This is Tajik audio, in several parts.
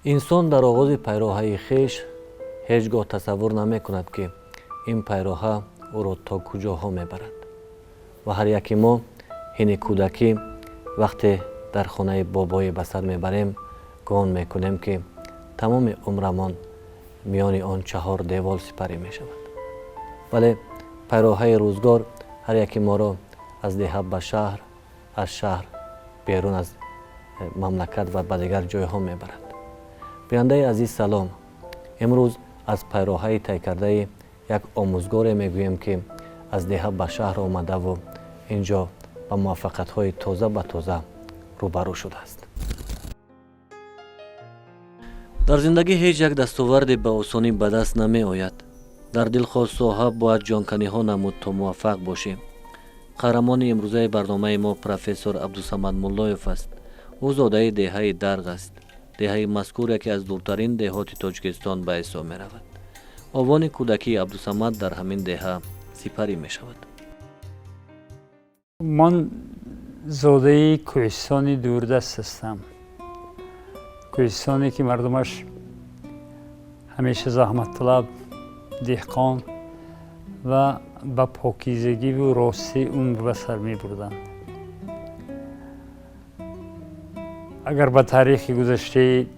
инсон дар оғози пайроҳаи хеш ҳеҷ гоҳ тасаввур намекунад, ки ин пайроҳа ӯро то куҷоҳо мебарад. ва ҳар яки мо ҳини кӯдакӣ вақте дар хонаи бобоӣ ба сар мебарем, гумон мекунем, ки тамоми умрамон миёни он чаҳор девор сипарӣ мешавад. вале пайроҳаи рӯзгор ҳар яки моро аз деҳа ба шаҳр, аз шаҳр берун аз мамлакат ва ба дигар ҷойҳо мебарад. бинандаи азиз салом, имрӯз аз пайроҳаи тайкардаи як омӯзгоре мегӯем, ки аз деҳа ба шаҳр омадаву инҷо ба муваффақиятҳои тоза ба тоза рӯбарӯ шудааст. дар зиндагӣ ҳеҷ як дастоварде ба осонӣ ба даст намеояд. дар дилхоҳ соҳа бояд ҷонканиҳо намуд то муваффақ бошем. қаҳрамони имрӯзаи барномаи мо профессор Абдусамад Муллоев аст. ӯ зодаи деҳаи Дарг аст. деҳаи мазкур яке аз дуртарин деҳоти Тоҷикистон ба ҳисоб меравад. овони кӯдакии Абдусамад дар ҳамин деҳа сипарӣ мешавад. ман зодаи кӯҳистони дурдаст ҳастам. кӯҳистоне ки мардумаш ҳамеша заҳматталаб, деҳқон ва ба покизагиву ростӣ умр ба сар мебурданд. агар ба таърихи гузаштаи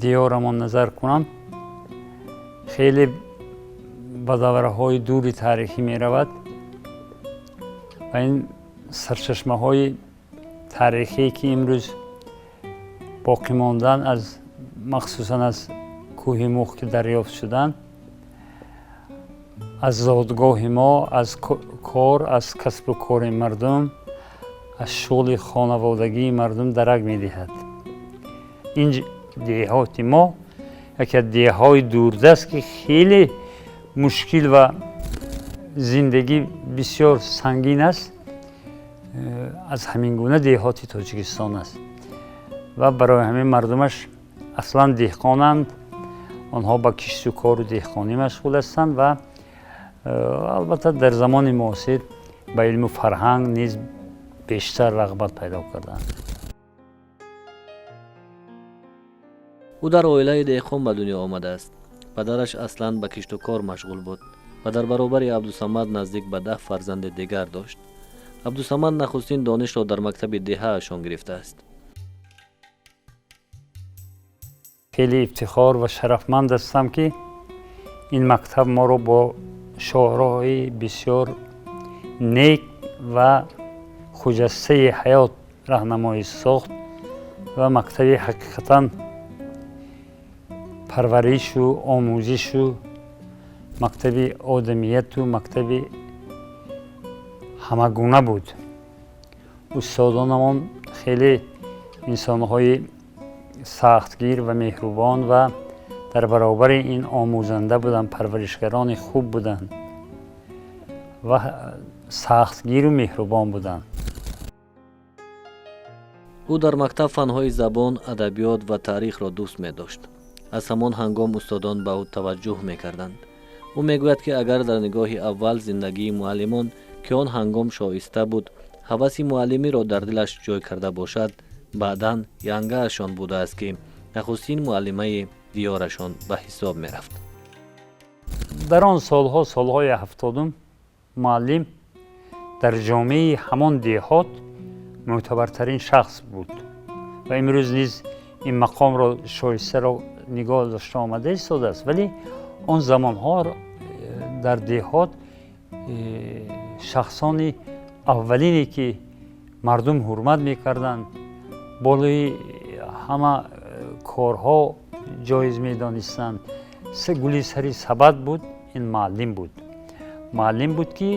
диёрамон назар кунам, хеле ба давраҳои дури таърихӣ меравад ва ин сарчашмаҳои таърихие ки имрӯз боқӣ монданд, махсусан аз кӯҳи Мух ки дарёфт шуданд, аз зодгоҳи мо, аз кор, аз касбу кори мардум, аз шуғли хонаводагии мардум дарак медиҳад. ин деҳоти мо яке аз деҳаҳои дурдаст, ки хеле мушкил ва зиндагӣ бисёр сангин аст. аз ҳамин гуна деҳоти Тоҷикистон аст ва барои ҳамин мардумаш аслан деҳқонанд. онҳо ба кишту кору деҳқонӣ машғул ҳастанд ва албатта дар замони муосир ба илму фарҳанг низ бештар рағбат пайдо карданд. ӯ дар оилаи деҳқон ба дунё омадааст. падараш аслан ба кишту кор машғул буд ва дар баробари Абдусамад наздик ба 10 фарзанди дигар дошт. Абдусамад нахустин донишро дар мактаби деҳаашон гирифтааст. хеле ифтихор ва шарафманд ҳастам, ки ин мактаб моро бо шоҳроҳи бисёр нек ва хуҷастаи ҳаёт раҳнамоӣ сохт ва мактаби ҳақиқатан парваришу омӯзишу мактаби одамияту мактаби ҳамагуна буд. устодонамон хеле инсонҳои сахтгир ва меҳрубон ва дар баробари ин омӯзанда буданд, парваришгарони хуб буданд ва сахтгиру меҳрубон буданд. ӯ дар мактаб фанҳои забон, адабиёт ва таърихро дӯст медошт. аз ҳамон ҳангом устодон ба ӯ таваҷҷӯҳ мекарданд. ӯ мегӯяд, ки агар дар нигоҳи аввал зиндагии муаллимон, ки он ҳангом шоиста буд, ҳаваси муаллимиро дар дилаш ҷой карда бошад, баъдан янгаашон будааст, ки нахустин муаллимаи диёрашон ба ҳисоб мерафт. дар он солҳои 70 муаллим дар ҷомеаи ҳамон деҳот мӯътабартарин шахс буд ва имрӯз низ ин мақомро шоистаро нигоҳ дошта омада истодааст. вале он замонҳо дар деҳот шахсони аввалине ки мардум ҳурмат мекарданд, болои ҳама корҳо ҷоиз медонистанд, гули сари сабад буд. ин муаллим буд. муаллим буд, ки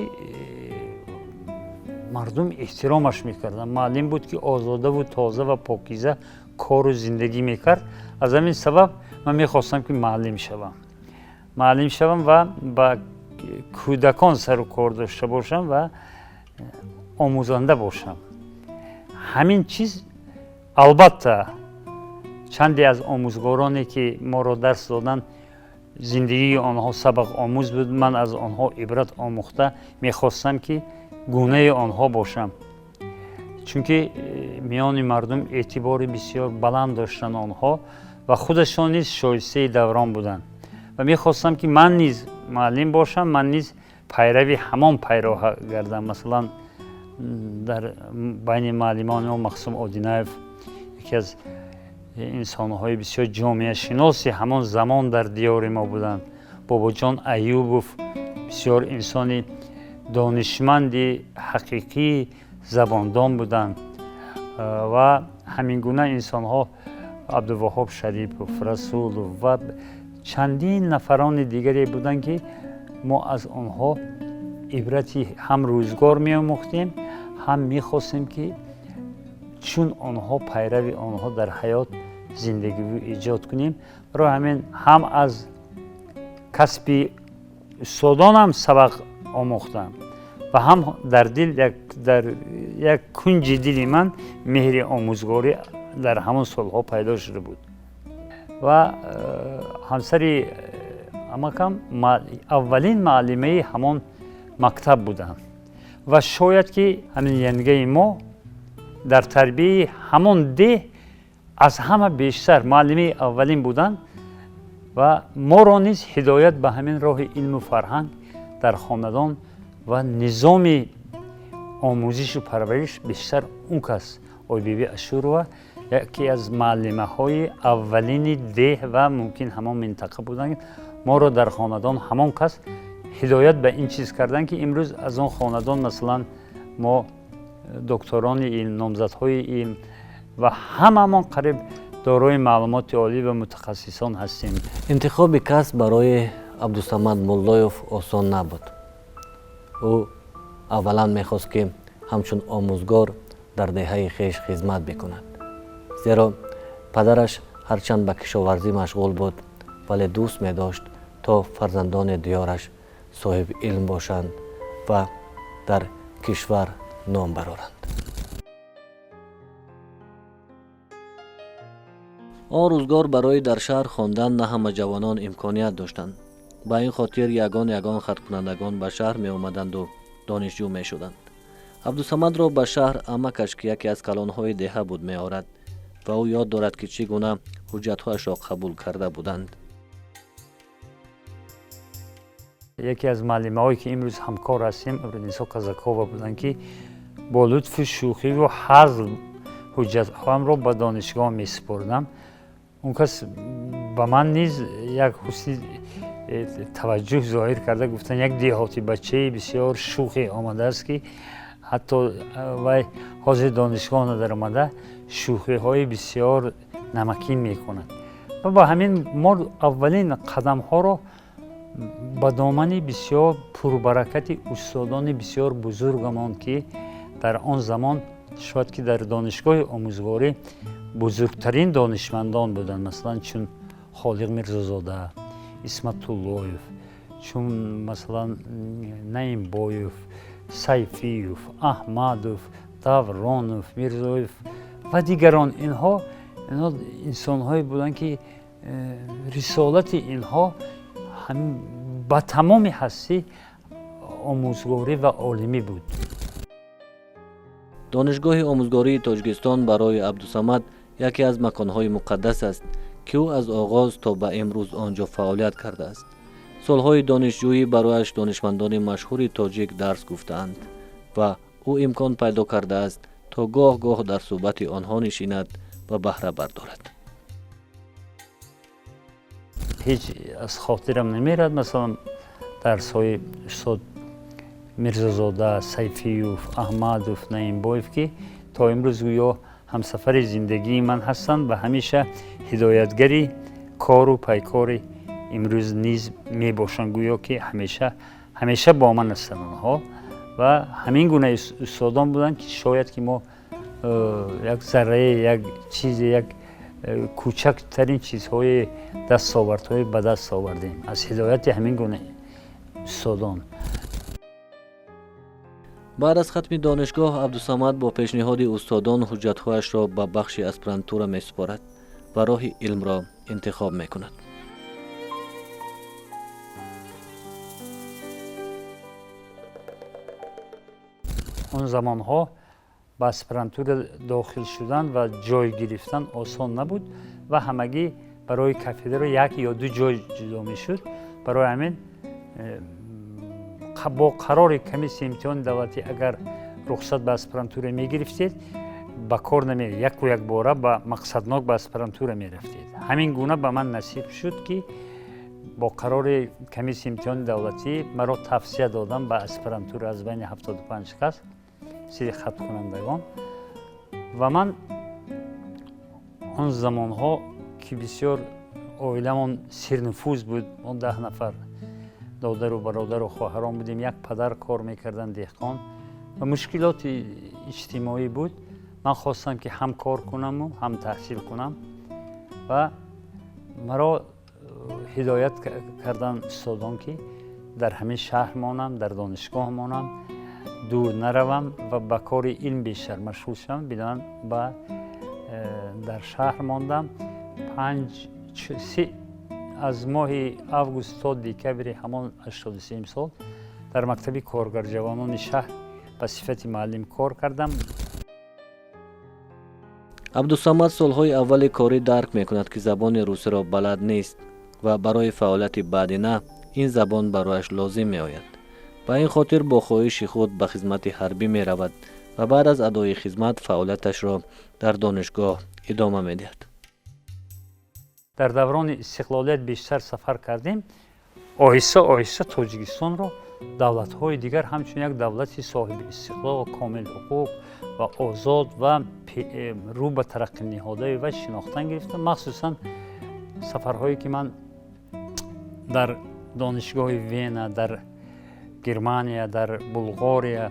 мардум эҳтиромаш мекарданд. муаллим буд, ки озодаву тоза ва покиза кору зиндагӣ мекард. аз ҳамин сабаб ман мехостам, ки муаллим шавам ва ба кӯдакон сару кор дошта бошам ва омӯзанда бошам. ҳамин чиз албатта чанде аз омӯзгороне ки моро дарс доданд, зиндагии онҳо сабақ омӯз буд. ман аз онҳо ибрат омӯхта мехостам, ки гунаи онҳо бошам. чунки миёни мардум эътибори бисёр баланд доштанд онҳо و خودشان نیز شایسته دوران بودند و میخواستم که من نیز معلم باشم، من نیز پیروی همان پیرو گردم. مثلا در بین معلمان ما مقسوم اودینایف یکی از انسان‌های بسیار جامعه شناسی همان زمان در دیار ما بودند. بابا جان ایوبوف بسیار انسانی دانشمند حقیقی زباندان بودند و همین گونه انسان‌ها عبدالوهاب شریف و رسول و چندین نفران دیگری بودند که ما از آنها عبرتی هم روزگار می‌آموختیم، هم می‌خواستیم که چون آنها پیروی آنها در حیات زندگی ایجاد کنیم. برای همین هم از کسب استادان هم سبق آموختم و هم در یک کنج دل من مهر آموزگاری در همان سالها پیدا شده بود. و همسر امکم اولین معلمه همان مکتب بودند و شاید که همین ینگه ما در تربیه همان ده از همه بیشتر معلمه اولین بودند و ما را نیز هدایت به همین راه علم و فرهنگ در خاندان و نظام آموزش و پرورش بیشتر اون کس آی بیبی اشورова یکی از معلمه های اولین ده و ممکن همان منطقه بودند. ما را در خاندان همان کس هدایت به این چیز کردن که امروز از آن خاندان مثلا ما دکتران علم، نامزدهای علم و هممون قریب دارای معلومات عالی و متخصصان هستیم. انتخاب کسب برای عبدالصمد مولایوف آسان نبود. او اولا میخواست که همچون آموزگار در دهه خویش خدمت بکند. زیرا پدرش هرچند به کشاورزی مشغول بود ولی دوست می داشت تا فرزندان دیارش صاحب علم باشند و در کشور نام برارند. آن روزگار برای در شهر خواندن نه همه جوانان امکانیت داشتند. با این خاطر یگان خط کنندگان به شهر می آمدند و دانشجو می شدند. عبدالصمد را به شهر عمکش که یکی از کلانهای دهه بود می آورد و او یاد دارد که چگونه حجتهایش را قبول کرده بودند. یکی از معلمه هایی که امروز همکار هستیم ابراهیم کازاکووا بودند که با لطف و شوخی و حزم حجتهایم را به دانشگاه می سپردم. اون کس به من نیز یک حسن توجه ظاهر کرده، گفتن یک دیهاتی بچه بسیار شوخی آمده است که حتی وی حاضر دانشگاه ندار آمده شوخی های بسیار نمکین می کند و با همین ما اولین قدم ها را با دامن بسیار پربرکت استادان بسیار بزرگمان که در آن زمان شاید که در دانشگاه آموزگاری بزرگترین دانشمندان بودند، مثلا چون خالق میرزازاده، اسمت اللهیف، چون مثلا نعیم بایوف، سیفیوف، احمدوف، دورانوف، میرزایف و دیگران. اینها انسان‌هایی بودند که رسالت اینها با تمام هستی آموزگاری و عالمی بود. دانشگاه آموزگاری تاجیکستان برای عبدالصمد یکی از مکانهای مقدس است که او از آغاز تا به امروز آنجا فعالیت کرده است. سالهای دانشجویی برایش دانشمندان مشهور تاجیک درس گفتند و او امکان پیدا کرده است تا گاه در صحبت آنها نشیند و بهره بردارد. هیچ از خاطرم نمیرد مثلا درس‌های استاد میرزازاده، سیفیوف، احمدوف، نعیم بایوف که تا امروز گویا همسفر زندگی من هستند و همیشه هدایتگری کار و پیکار امروز نیز می باشند، گویا که همیشه با من هستند آنها و همین گونه استادان بودند که شاید که ما یک ذره یک چیز یک کوچکترین چیزهای دستاوردهای به دست آوردیم از هدایت همین گونه استادان. بعد از ختم دانشگاه عبدالصمد با پیشنهاد استادان حجتهایش را به بخش اسپرانتورا می سپارد و راه علم را انتخاب می کند. اون زمانها به اسپرانتورا داخل شدن و جای گرفتن آسان نبود و همگی برای کافدرا یک یا دو جای جدا میشد. برای همین با قرار کمیسیون امتحان دولتی اگر رخصت به اسپرانتوره میگرفتید با کار نمی یک باره با مقصدناک به اسپرانتوره میرفتید. همین گونه به من نصیب شد که با قرار کمیسیون امتحان دولتی مرا توصیه دادم به اسپرانتوره از بین 75 کس سری خط کنندگان و من آن زمان ها که بسیار عائله‌مان سرنفوذ بود، ما 10 نفر دادر و برادر و خواهران بودیم، یک پدر کار میکردن دهقان و مشکلات اجتماعی بود. من خواستم که هم کار کنم و هم تحصیل کنم و مرا هدایت کردن استادان که در همین شهر مانم، در دانشگاه مانم، دور نروم و به کار علم بیشتر مشغول شدم. بدان در شهر ماندم. از ماه اوگوست تا دکبر همان 83 سال در مکتب کارگر جوانان شهر به صفت معلم کار کردم. عبدالصمد سالهای اول کاری درک میکند که زبان روسی را بلد نیست و برای فعالیت بعدینه این زبان برایش لازم می آید. با این خاطر با خواهش خود به خدمت حربی می رود و بعد از ادای خدمت فعالیتش را در دانشگاه ادامه می دهد. در دوران استقلالیت بیشتر سفر کردیم. آهسته آهسته تاجیکستان را دولت‌های دیگر همچون یک دولت صاحب استقلال و کامل حقوق و آزاد و رو به ترقی نهاده و شناختن گرفتم. مخصوصا سفرهایی که من در دانشگاه وین، در گرمانیا، در بلغاریا،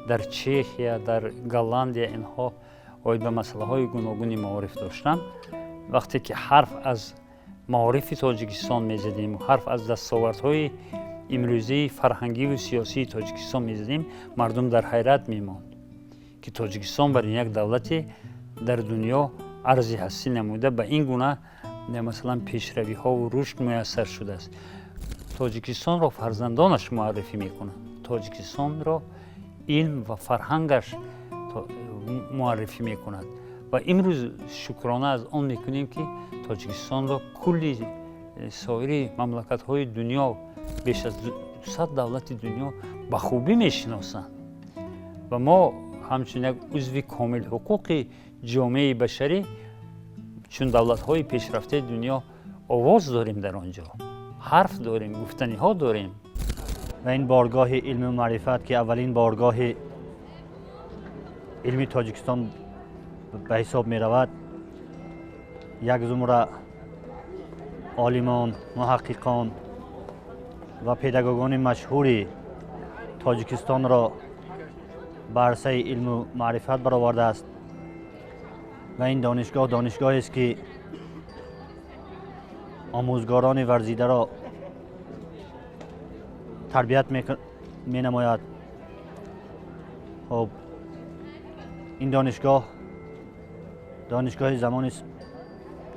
در چخیا، در گالندیا اینها باید به مسئله های گوناگون معارف داشتم. وقتی که حرف از معارف تاجیکستان میزدیم و حرف از دستاوردهای امروزی فرهنگی و سیاسی تاجیکستان میزدیم، مردم در حیرت میماند که تاجیکستان برای یک دولت در دنیا ارزی هستی نموده به این گونه مثلا پیشروی ها و رشد میسر شده است. تاجیکستان را فرزندانش معرفی میکنند، تاجیکستان را علم و فرهنگش معرفی میکند و امروز شکرانه از آن میکنیم که تاجیکستان را کلی سایر مملکت های دنیا، بیش از 200 دولت دنیا به خوبی میشناسند و ما همچون یک عضو کامل حقوق جامعه بشری چون دولت های پیشرفته دنیا آواز داریم، در آنجا حرف داریم، گفتنی ها داریم. و این بارگاه علم و معرفت که اولین بارگاه علمی تاجیکستان به حساب می رود، یک زمره عالمان، محققان و پدیدگان مشهور تاجیکستان را به عرصه علم و معرفت برآورده است و این دانشگاه است که آموزگاران ورزیده را تربیت می نماید. خب این دانشگاه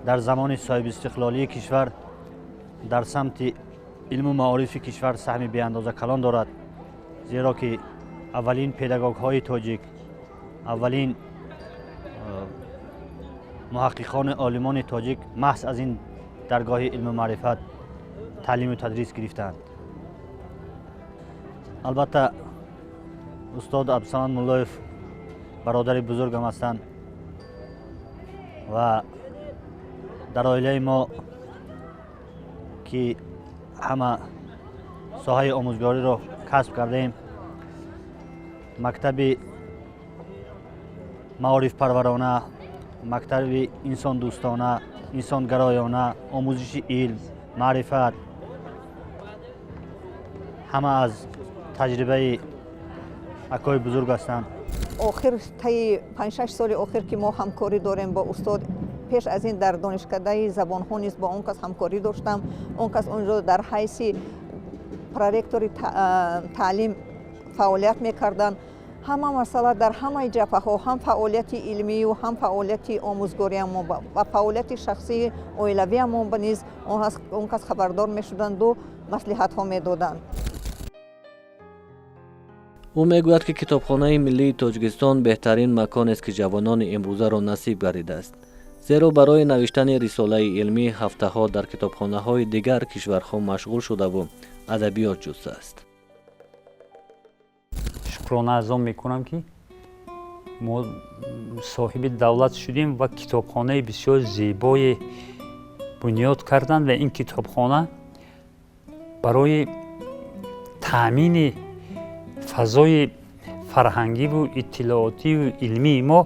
در زمان صاحب استقلالی کشور در سمت علم و معارف کشور سهم بی اندازه کلان دارد، زیرا که اولین پدیدگان های تاجیک، اولین محققان عالمان تاجیک محض از این درگاه علم و معرفت تعلیم و تدریس گرفتند. البته استاد عبدالصمد ملایف برادر بزرگم هستند و در عائله ما که همه ساحه آموزگاری را کسب کردیم، مکتب معارف پرورانه، مکتب انسان دوستانه، انسان گرایانه، آموزش علم، معرفت، همه از تجربه اکای بزرگ هستند. آخر طی 5-6 سال آخر که ما همکاری داریم با استاد، پیش از این در دانشکده زبان‌ها نیز با اون کس همکاری داشتم. اون کس اونجا در حیث پروrektor تعلیم فعالیت میکردن. همه مسئله در همه جبهه‌ها، هم فعالیت علمی و هم فعالیت آموزگاری ما و فعالیت شخصی اویلوی ما نیز اون کس خبردار میشدند و مصلحت‌ها میدادند. او میگوید که کتابخانه ملی تاجیکستان بهترین مکان است که جوانان امروزه را نصیب گردیده است، зеро барои навиштани рисолаи илмӣ ҳафтаҳо дар китобхонаҳои дигар кишварҳо машғул шудаву адабиёт ҷустааст. шукрона азом мекунам ки мо соҳиби давлат шудем ва китобхонаи бисёр зебое бунёд карданд ва ин китобхона барои таъмини фазои фарҳангиву иттилоотиву илмии мо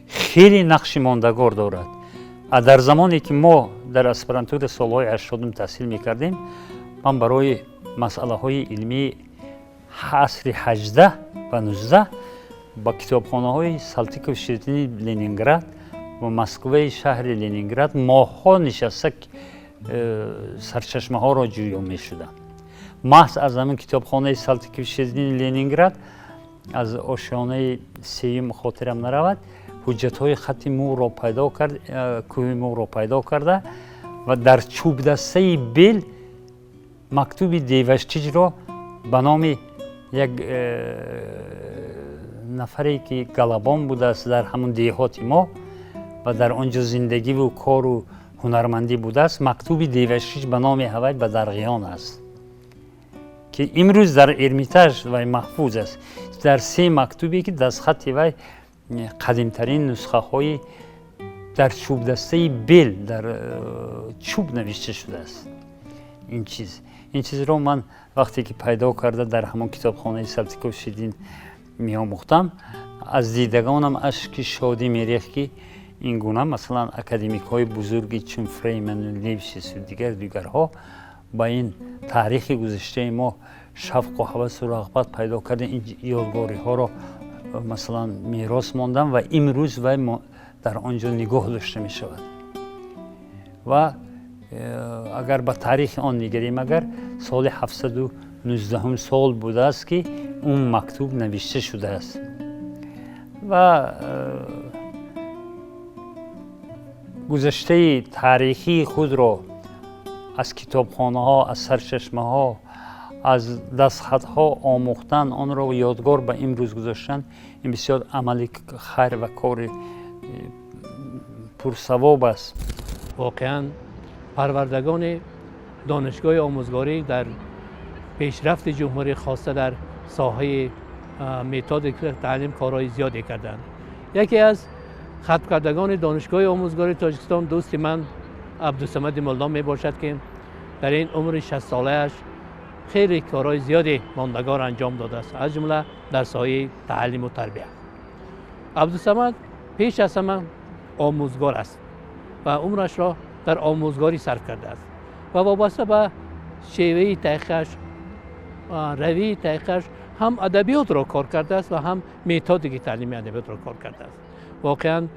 хеле нақши мондагор дорад. дар замоне ки мо дар аспирантура солҳои 80 таҳсил мекардем, ман барои масъалаҳои илмии асри 18 ва 19 ба китобхонаҳои Салтиков Ширини Ленинград ва Москваи шаҳри Ленинград моҳҳо нишаста сарчашмаҳоро ҷӯё мешудам. маҳз аз ҳамин китобхонаи Салтиков Ширини Ленинград аз ошёнаи сеюм хотирам наравад, ҳуҷҷатҳои хати мӯро пайдо кард, кӯҳи мӯро пайдо карда ва дар чӯбдастаи бел мактуби Деваштиҷро ба номи як нафаре ки галабон будааст дар ҳамон деҳоти мо ва дар он ҷо зиндагиву кору ҳунармандӣ будааст, мактуби Деваштиҷ ба номи ҳавай ба Дарғиён аст, ки имрӯз дар Эрмитаж вай маҳфуз аст. дар се мактубе ки дастхати вай қадимтарин нусхаҳои дар чӯбдастаи бел дар чӯб навишта шудааст. ин чизро ман вақте ки пайдо карда дар ҳамон китобхонаи Салтиков Ширин меомӯхтам, аз дидагонам ашки шодӣ мерехт ки ин гуна масалан академикҳои бузурги чун Фрейману Левшису дигарҳо ба ин таърихи гузаштаи мо шавқу ҳавасу рағбат пайдо карда ин ёдгориҳоро масалан мерос мондан ва имрӯз вай дар он ҷо нигоҳ дошта мешавад. ва агар ба таърихи он нигарем, агар соли 719 сол будааст ки он мактуб навишта шудааст ва гузаштаи таърихии худро аз китобхонаҳо, аз сарчашмаҳо, аз дастхатҳо омӯхтан, онро ёдгор ба имрӯз гузоштан, ин бисёр амали хайр ва кори пурсавоб аст. واقعا پروردگان دانشگاه آموزگاری در پیشرفت جمهوری خاصه در ساحه متد تعلیم کارهای زیادی کردند. یکی از ختم کردگان دانشگاه آموزگاری تاجیکستان دوست من عبدالصمد ملا می باشد که در این عمر 60 ساله‌اش خیلی کارهای زیادی ماندگار انجام داده است، از جمله در ساحه تعلیم و تربیت. عبدالصمد پیش از همه آموزگار است و عمرش را در آموزگاری صرف کرده است و وابسته به شیوه تحقیقش، روی تحقیقش هم ادبیات را کار کرده است و هم متدیک تعلیمی ادبیات را کار کرده است. واقعا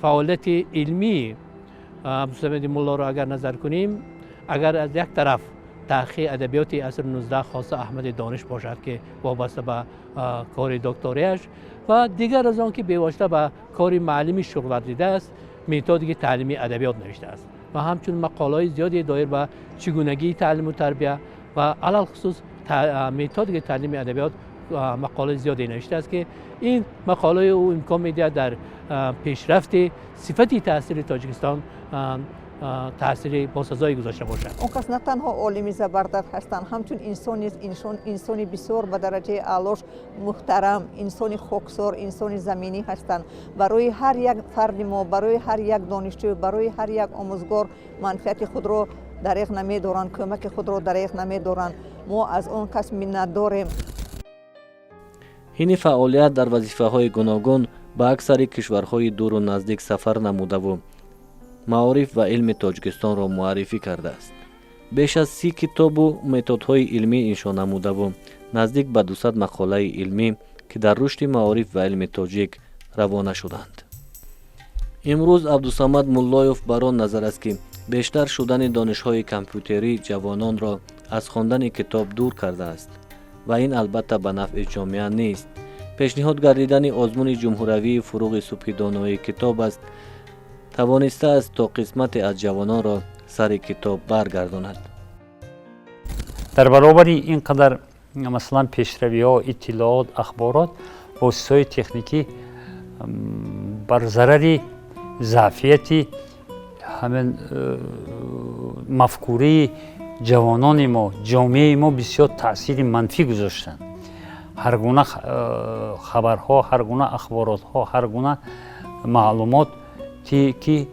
فعالیت علمی عبدالصمد ملا را اگر نظر کنیم، اگر از یک طرف تحقیق ادبیات عصر 19 خاصه احمد دانش باشد که وابسته به کار دکتریش و دیگر از آن که بیواسطه به کار معلمی شغل ورزیده است، متدیک تعلیمی ادبیات نوشته است و همچنین مقاله‌های زیادی دایر به چگونگی تعلیم و تربیت و علل خصوص متدیک تعلیمی ادبیات مقاله زیادی نوشته است که این مقاله او امکان می‌دهد در پیشرفت صفتی تحصیل تاجیکستان تأثیر باسازایی گذاشته باشد. اون کس نه تنها عالمی زبردست هستند، همچون انسانی بسیار به درجه اعلاش محترم، انسانی خاکسار، انسانی زمینی هستند. برای هر یک فرد ما، برای هر یک دانشجو، برای هر یک آموزگار منفعت خود را دریغ نمی‌دارند، کمک خود را دریغ نمی‌دارند. ما از اون کس منت داریم. این فعالیت در وظیفه‌های گوناگون به اکثر کشورهای دور و نزدیک سفر نموده و معارف و علم تاجیکستان را معرفی کرده است. بیش از 30 کتاب و متدهای علمی انشا نموده و نزدیک به 200 مقاله علمی که در رشد معارف و علم تاجیک روانه شدند. امروز عبدالصمد ملایف بر آن نظر است که بیشتر شدن دانش‌های کامپیوتری جوانان را از خواندن کتاب دور کرده است و این البته به نفع جامعه نیست. پیشنهاد گردیدن آزمون جمهوری فروغ صبحی دانایی کتاب است توانسته است تا قسمت از جوانان را سر کتاب برگرداند. در برابر اینقدر مثلا پیشروی‌ها، اطلاعات، اخبارات، واسطه‌های تکنیکی بر ضرر ظرفیتی همین مفکوره جوانان ما جامعه ما بسیار تاثیر منفی گذاشتند. هر گونه خبرها، هر گونه اخبارات ها، هر گونه معلومات که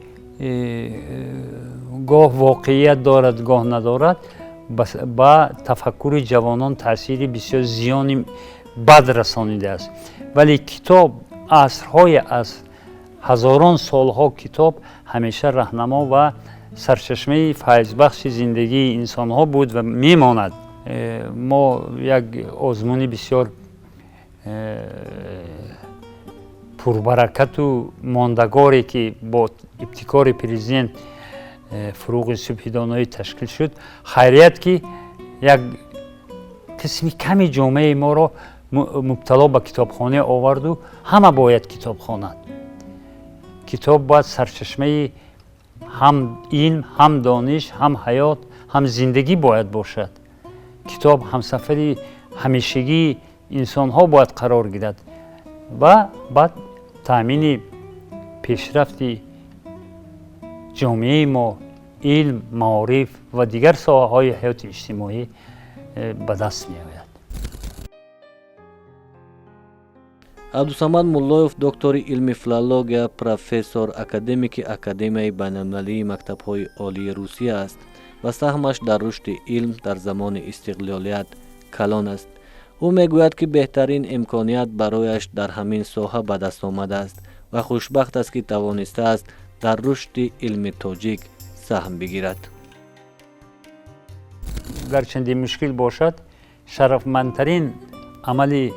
گاه واقعیت دارد گاه ندارد با تفکر جوانان تاثیر بسیار زیانی بد رسانیده است. ولی کتاب عصرهای از هزاران سالها کتاب همیشه راهنما و سرچشمه فیضبخش زندگی انسان ها بود و میماند. ما یک آزمون بسیار پربرکت و ماندگاری که با ابتکار پرزیدنت فروغ صبحیدانایی تشکیل شد، خیریت که یک قسمی کمی جامعه ما را مبتلا به کتابخانه آورد و همه باید کتاب خواند. کتاب باید سرچشمه هم علم، هم دانش، هم حیات، هم زندگی باید باشد. کتاب همسفر همیشگی انسان ها باید قرار گیرد و بعد تامین پیشرفت جامعه ما، علم، معارف و دیگر ساحه های حیات اجتماعی به دست می آید. عبدالصمد مولایف دکتر علم فیلولوژیا، پروفسور اکادمیک اکادمیای بین‌المللی مکتب‌های عالی روسیه است و سهمش در رشد علم در زمان استقلالیت کلان است. او میگوید که بهترین امکانیت برایش در همین ساحه به دست آمده است و خوشبخت است که توانسته است در رشد علم تاجیک سهم بگیرد. گرچند مشکل باشد، شرفمندترین عملی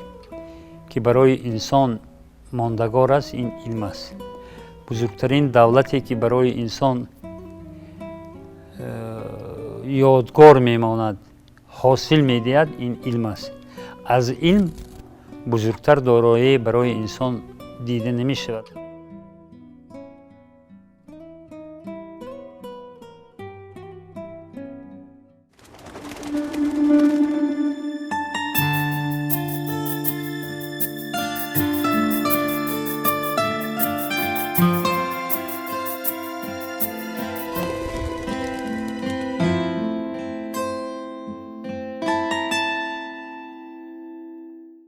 که برای انسان ماندگار است این علم است. بزرگترین دولتی که برای انسان یادگار میماند، حاصل میدهد، این علم است. از علم بزرگتر دارایی برای انسان دیده نمی شود.